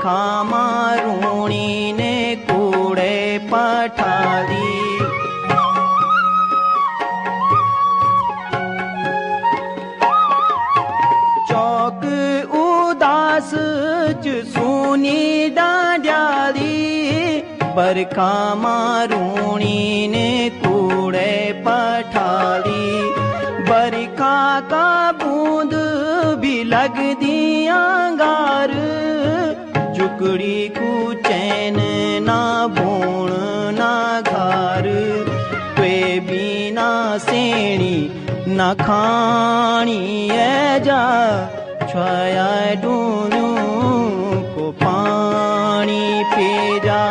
बरखा मारूणी ने कूड़े पठाली। चौक उदास च सूनी डांड्याली, बरखा मारूणी ने कूड़े पठाली। बरखा का बूंद भी लग दिया गार, जुकड़ी को चैन ना भूण ना घार। वे बिना सेणी ना खाणी ए जा, छाया डूनू को पानी पे जा।